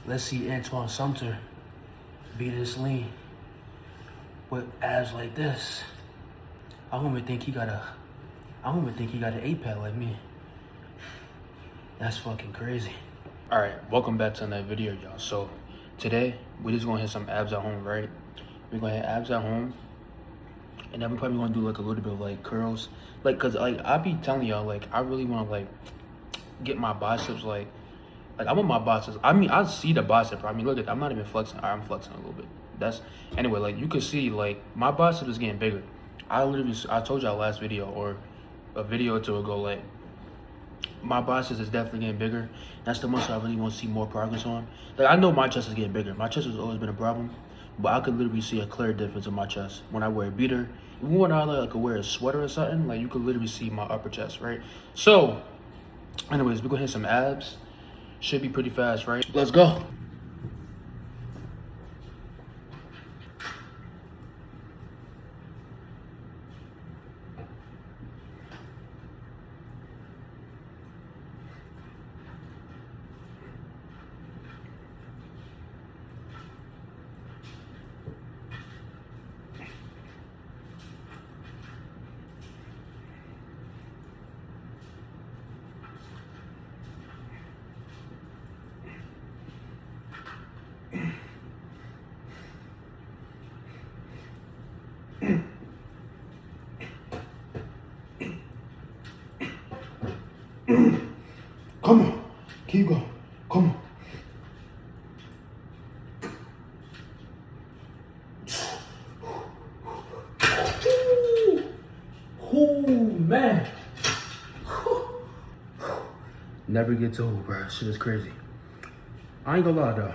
Let's see Antoine Sumter be this lean with abs like this. I don't even think he got an 8-pack like me. That's fucking crazy. All right, welcome back to another video, y'all. So today we're just gonna hit some abs at home, right? We're gonna hit abs at home, and then we're probably gonna do like a little bit of like curls, like, cause like I be telling y'all, like I really wanna like get my biceps like I want my biceps. I mean, I see the bicep. I mean, look at, I'm not even flexing. I'm flexing a little bit. That's anyway. Like you can see, like my bicep is getting bigger. I told y'all last video or a video or two ago, like my biceps is definitely getting bigger. That's the muscle I really want to see more progress on. Like I know my chest is getting bigger. My chest has always been a problem, but I could literally see a clear difference in my chest when I wear a beater. Even when I like wear a sweater or something, like you could literally see my upper chest, right? So, anyways, we're gonna hit some abs. Should be pretty fast, right? Let's go. Come on, keep going. Come on. Oh man. Never gets old, bro. Shit is crazy. I ain't gonna lie though.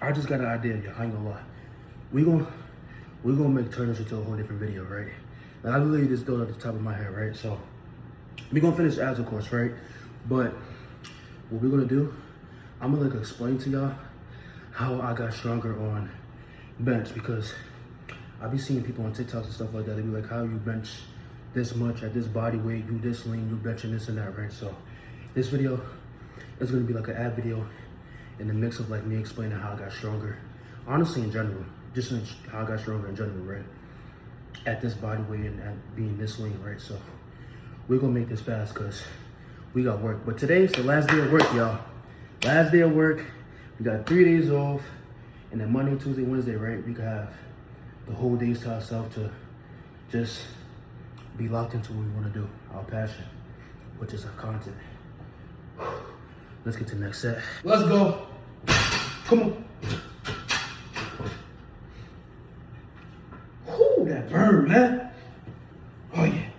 I just got an idea, y'all. I ain't gonna lie. We gonna make turn this into a whole different video, right? And I literally just throw it at the top of my head, right? So we gonna finish abs, of course, right? But what we're gonna do, I'm gonna like explain to y'all how I got stronger on bench, because I be seeing people on TikToks and stuff like that. They be like, how you bench this much at this body weight, you this lean, you benching this and that, right? So this video is gonna be like an ab video in the mix of like me explaining how I got stronger. Honestly, in general, just in how I got stronger in general, right? At this body weight and at being this lean, right? So we're gonna make this fast because we got work. But today's the last day of work, y'all. Last day of work. We got 3 days off. And then Monday, Tuesday, Wednesday, right? We could have the whole days to ourselves to just be locked into what we want to do. Our passion, which is our content. Let's get to the next set. Let's go. Come on. Whoo, that burn, man. Oh, yeah.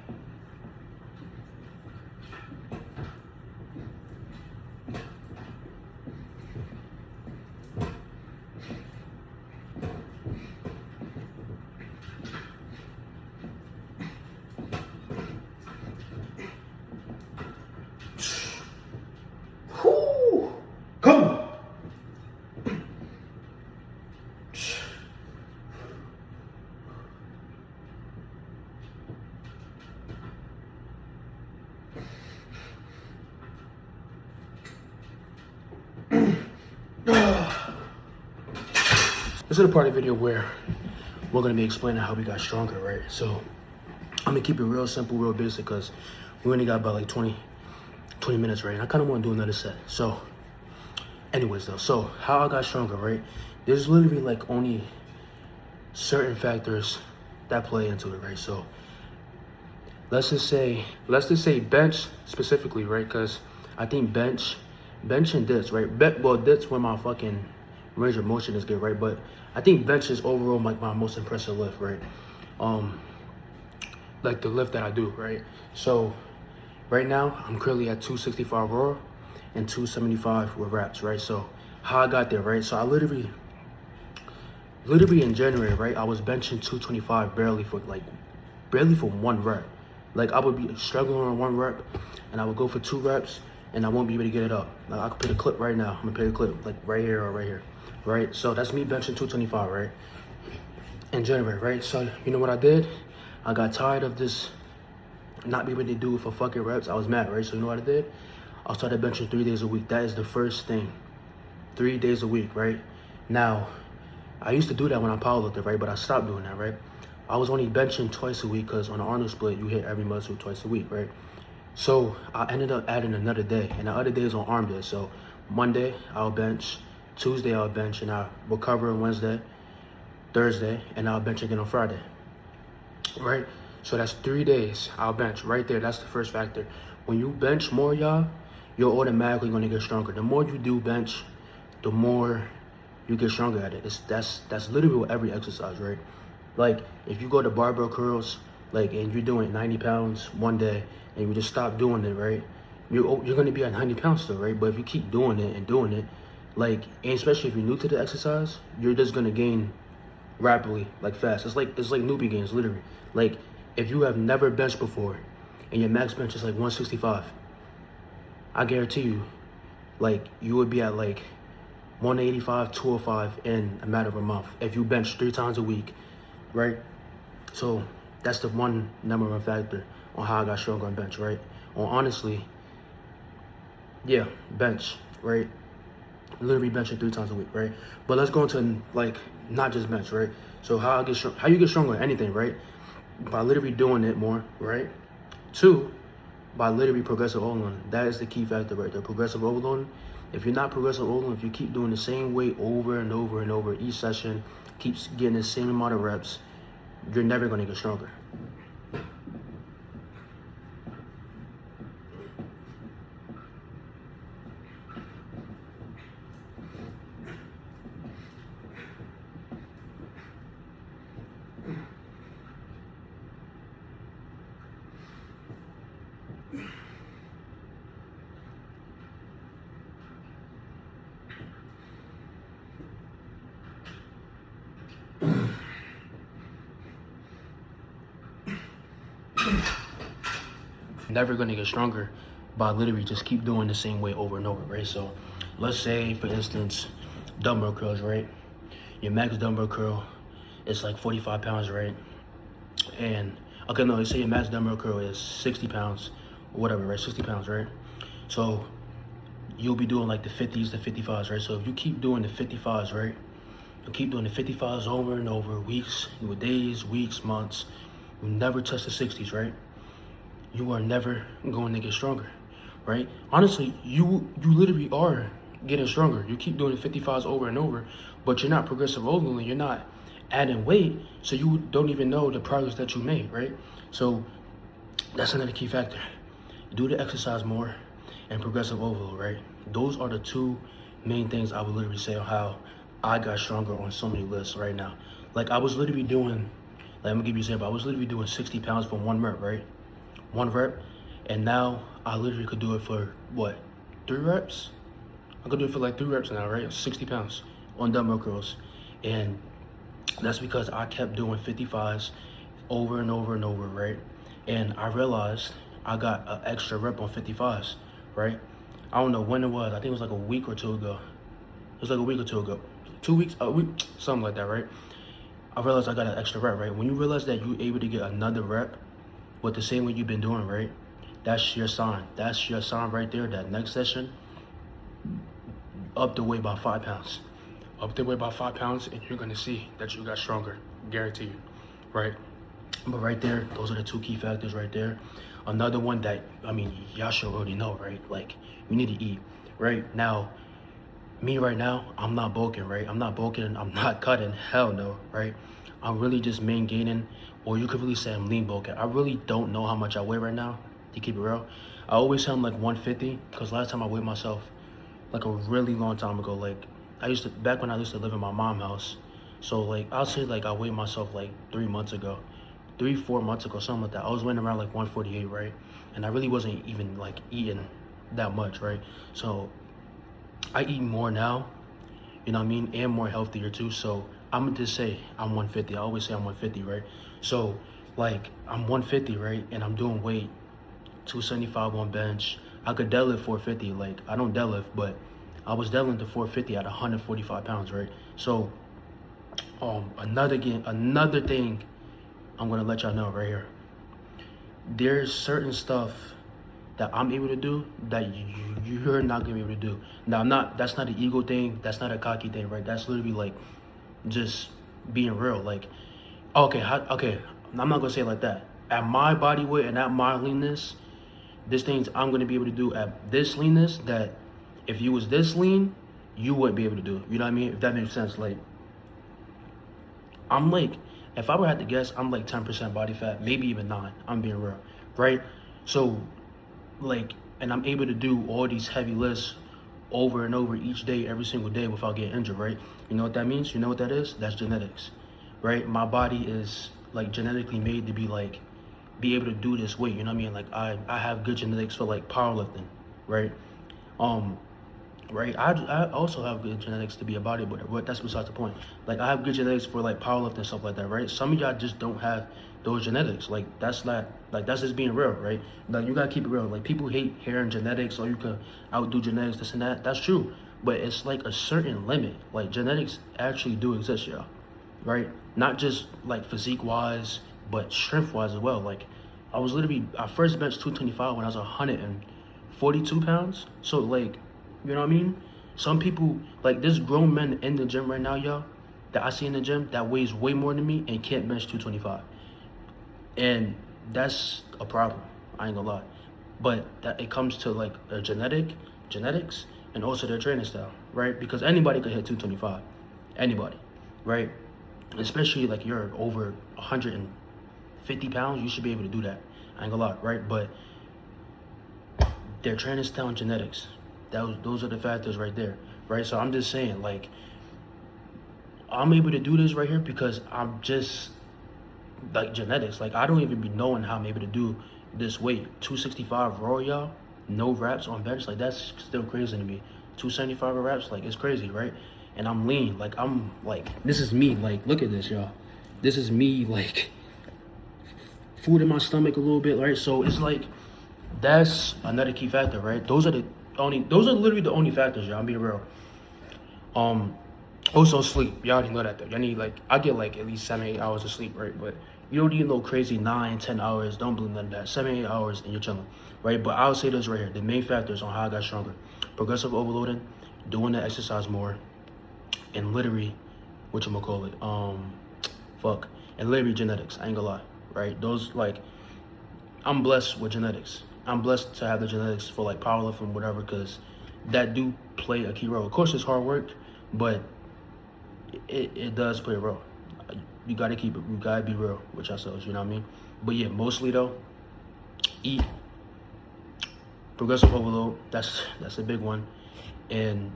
Whoo. Come on. This is the part of the video where we're gonna be explaining how we got stronger, right? So I'm gonna keep it real simple, real basic, because we only got about like 20 minutes, right? And I kind of want to do another set. So anyways though, so how I got stronger, right? There's literally like only certain factors that play into it, right? So let's just say bench specifically, right? Because I think bench and dips, right? Well, dips when my fucking range of motion is good, right? But I think bench is overall like my most impressive lift, right? Like the lift that I do, right? So right now I'm currently at 265 raw and 275 with reps, right? So how I got there, right? So I literally in January, right? I was benching 225 barely for one rep. Like I would be struggling on one rep and I would go for 2 reps and I won't be able to get it up. Like I could play the clip right now. I'm gonna play the clip like right here or right here, right? So that's me benching 225, right? In January, right? So you know what I did? I got tired of this not being able to do it for fucking reps. I was mad, right? So you know what I did? I started benching 3 days a week. That is the first thing 3 days a week, right? Now, I used to do that when I powerlifted, right? But I stopped doing that, right? I was only benching twice a week because on the Arnold split, you hit every muscle twice a week, right? So I ended up adding another day, and the other day is on arm day. So Monday, I'll bench. Tuesday, I'll bench, and I'll recover on Wednesday, Thursday, and I'll bench again on Friday, right? So that's 3 days I'll bench right there. That's the first factor. When you bench more, y'all, you're automatically gonna get stronger. The more you do bench, the more you get stronger at it. That's literally with every exercise, right? Like if you go to barbell curls, like and you're doing 90 pounds one day and you just stop doing it, right? You're gonna be at 90 pounds still, right? But if you keep doing it and doing it, like and especially if you're new to the exercise, you're just gonna gain rapidly, like fast. It's like newbie gains, literally. Like if you have never benched before and your max bench is like 165, I guarantee you, like you would be at like 185, 205 in a matter of a month if you bench 3 times a week, right? So that's the one number one factor on how I got stronger on bench, right? Or honestly, yeah, bench, right? Literally benching 3 times a week, right? But let's go into like not just bench, right? So how you get stronger at anything, right? By literally doing it more, right? 2, by literally progressive overloading. That is the key factor right there. Progressive overloading. If you're not progressive overloading, if you keep doing the same weight over and over and over each session, keeps getting the same amount of reps, you're never gonna get stronger. Never gonna get stronger by literally just keep doing the same way over and over, right? So let's say, for instance, dumbbell curls, right? Your max dumbbell curl is like 45 pounds, right? And okay, no, let's say your max dumbbell curl is 60 pounds or whatever, right? 60 pounds, right? So you'll be doing like the 50s, the 55s, right? So if you keep doing the 55s, right? You keep doing the 55s over and over, weeks, days, weeks, months. You never touch the 60s, right? You are never going to get stronger, right? Honestly, you literally are getting stronger. You keep doing the 55s over and over, but you're not progressive overloading. You're not adding weight, so you don't even know the progress that you made, right? So that's another key factor. Do the exercise more and progressive overload, right? Those are the 2 main things I would literally say on how I got stronger on so many lists right now. Like I was literally doing, like I'm gonna give you an example. I was literally doing 60 pounds for 1 rep, right? 1 rep, and now I literally could do it for what, 3 reps? I could do it for like 3 reps now, right? 60 pounds on dumbbell curls. And that's because I kept doing 55s over and over and over, right? And I realized I got an extra rep on 55s, right? I don't know when it was. I think it was like a week or 2 ago. It was like a week or 2 ago. 2 weeks, a week, something like that, right? I realized I got an extra rep, right? When you realize that you're able to get another rep with the same way you've been doing, right? That's your sign. That's your sign right there. That next session, up the weight by 5 pounds. Up the weight by 5 pounds, and you're gonna see that you got stronger. Guarantee you, right? But right there, those are the 2 key factors right there. Another one that, I mean, y'all should already know, right? Like, you need to eat, right? Now, me right now, I'm not bulking, right? I'm not bulking, I'm not cutting, hell no, right? I'm really just main gaining, or you could really say I'm lean bulking. I really don't know how much I weigh right now, to keep it real. I always say I'm like 150, because last time I weighed myself, like a really long time ago, like, back when I used to live in my mom's house, so like, I'll say like I weighed myself like 3 months ago, 3-4 months ago, something like that. I was weighing around like 148, right? And I really wasn't even like eating that much, right? So I eat more now, you know what I mean, and more healthier too. So I'm gonna just say I'm 150. I always say I'm 150, right? So like I'm 150, right? And I'm doing weight 275 on bench. I could deadlift 450. Like I don't deadlift, but I was deadlifting to 450 at 145 pounds, right? So another thing I'm gonna let y'all know right here. There's certain stuff that I'm able to do that you're not gonna be able to do. Now, that's not an ego thing. That's not a cocky thing, right? That's literally like just being real. Like, okay, I'm not gonna say it like that. At my body weight and at my leanness, there's things I'm gonna be able to do at this leanness that if you was this lean, you wouldn't be able to do. You know what I mean? If that makes sense. Like, I'm like, if I were to have to guess, I'm like 10% body fat, maybe even 9. I'm being real, right? So, like, and I'm able to do all these heavy lifts over and over each day, every single day without getting injured, right? You know what that means? You know what that is? That's genetics, right? My body is like genetically made to be able to do this weight. You know what I mean? Like I have good genetics for like powerlifting, right? Right. I also have good genetics to be a bodybuilder, but that's besides the point. Like I have good genetics for like powerlifting and stuff like that, right? Some of y'all just don't have those genetics. Like that's not like that's just being real, right? Like you gotta keep it real. Like people hate hearing genetics or you can outdo genetics, this and that. That's true. But it's like a certain limit. Like genetics actually do exist, y'all. Right? Not just like physique wise, but strength wise as well. Like I first benched 225 when I was 142 pounds. So like, you know what I mean? Some people, like there's grown men in the gym right now, y'all, that I see in the gym that weighs way more than me and can't bench 225. And that's a problem. I ain't gonna lie. But that it comes to like their genetics, and also their training style, right? Because anybody could hit 225. Anybody, right? Especially like you're over 150 pounds, you should be able to do that. I ain't gonna lie, right? But their training style and genetics, those are the factors right there, right? So I'm just saying, like, I'm able to do this right here because I'm just like genetics. Like I don't even be knowing how I'm able to do this weight. 265 raw, y'all, no reps on bench. Like that's still crazy to me. 275 reps, like it's crazy, right? And I'm lean. Like I'm like, this is me. Like look at this, y'all. This is me. Like food in my stomach a little bit, right? So it's like that's another key factor, right? Those are literally the only factors, y'all. I'm being real. Also sleep. Y'all already know that though. Y'all need like I get like at least 7-8 hours of sleep, right? But you don't need no crazy 9-10 hours. Don't believe none of that. 7-8 hours and you're chilling, right? But I'll say this right here: the main factors on how I got stronger: progressive overloading, doing the exercise more, and literally, and literally genetics. I ain't gonna lie, right? Those like, I'm blessed with genetics. I'm blessed to have the genetics for like powerlifting, whatever, because that do play a key role. Of course, it's hard work, but it does play a role. You gotta keep it. You gotta be real with yourselves. You know what I mean? But yeah, mostly though, eat, progressive overload. That's a big one, and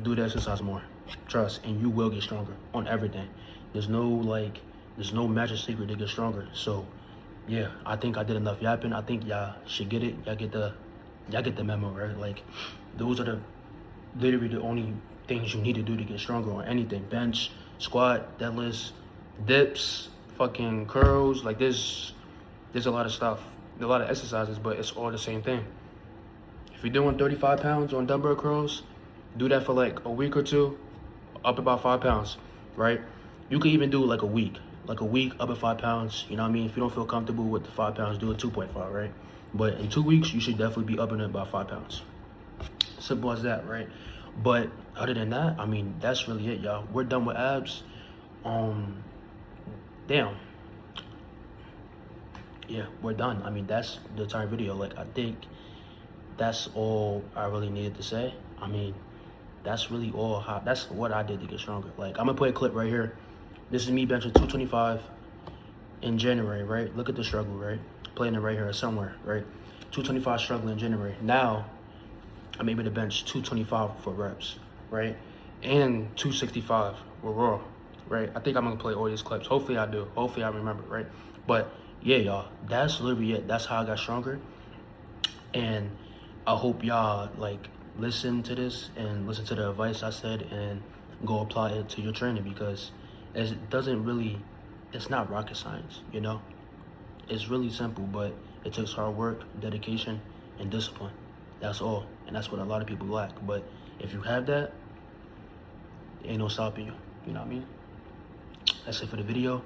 do the exercise more. Trust, and you will get stronger on everything. There's no magic secret to get stronger. So yeah, I think I did enough yapping. I think y'all should get it. Y'all get the memo, right? Like those are literally the only things you need to do to get stronger on anything: bench, squat, deadlifts, dips, fucking curls. Like there's a lot of stuff, a lot of exercises, but it's all the same thing. If you're doing 35 pounds on dumbbell curls, do that for like a week or two, up about 5 pounds, right? You could even do like a week up at 5 pounds. You know what I mean? If you don't feel comfortable with the 5 pounds, do a 2.5, right? But in 2 weeks, you should definitely be up in it about 5 pounds. Simple as that, right? But other than that, I mean, that's really it, y'all. We're done with abs. Damn. Yeah, we're done. I mean, that's the entire video. Like, I think that's all I really needed to say. I mean, that's really all. That's what I did to get stronger. Like, I'm gonna put a clip right here. This is me benching 225 in January, right? Look at the struggle, right? Playing it right here somewhere, right? 225 struggle in January. Now, I'm able to bench 225 for reps, right? And 265 with raw, right? I think I'm gonna play all these clips. Hopefully I do. Hopefully I remember, right? But yeah, y'all, that's literally it. That's how I got stronger. And I hope y'all like listen to this and listen to the advice I said and go apply it to your training, because it's not rocket science, you know? It's really simple, but it takes hard work, dedication, and discipline. That's all. And that's what a lot of people lack. But if you have that, ain't no stopping you. You know what I mean? That's it for the video.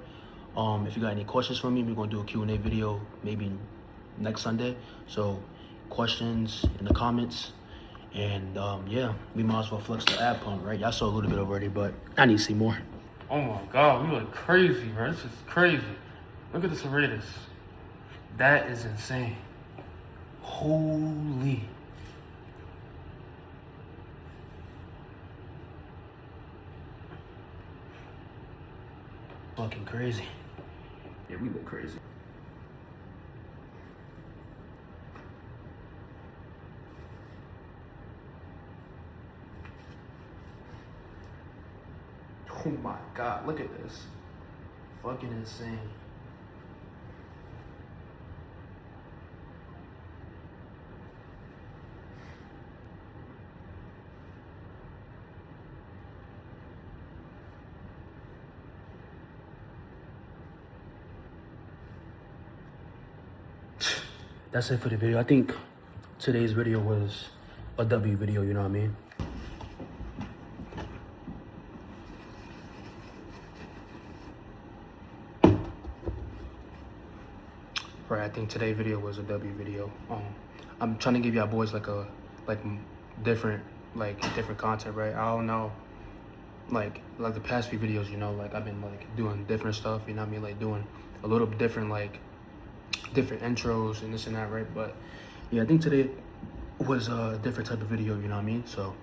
If you got any questions for me, we're gonna do a Q&A video maybe next Sunday. So questions in the comments. And yeah, we might as well flex the ab pump, right? Y'all saw a little bit already, but I need to see more. Oh my God, we look crazy, bro. This is crazy. Look at the serratus. That is insane. Holy. Fucking crazy. Yeah, we look crazy. Oh my God, look at this. Fucking insane. That's it for the video. I think today's video was a W video, you know what I mean? Right, I think today's video was a W video. I'm trying to give y'all boys like different content, right? I don't know, like the past few videos, you know, like I've been like doing different stuff, you know what I mean? Like doing a little different, like different intros and this and that, right? But yeah, I think today was a different type of video, you know what I mean? So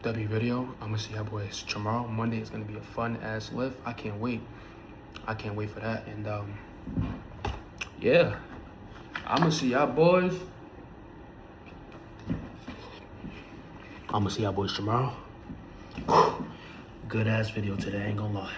W video. I'm gonna see y'all boys tomorrow. Monday is gonna be a fun ass lift. I can't wait for that. And yeah, I'm gonna see y'all boys tomorrow. Good ass video today, I ain't gonna lie.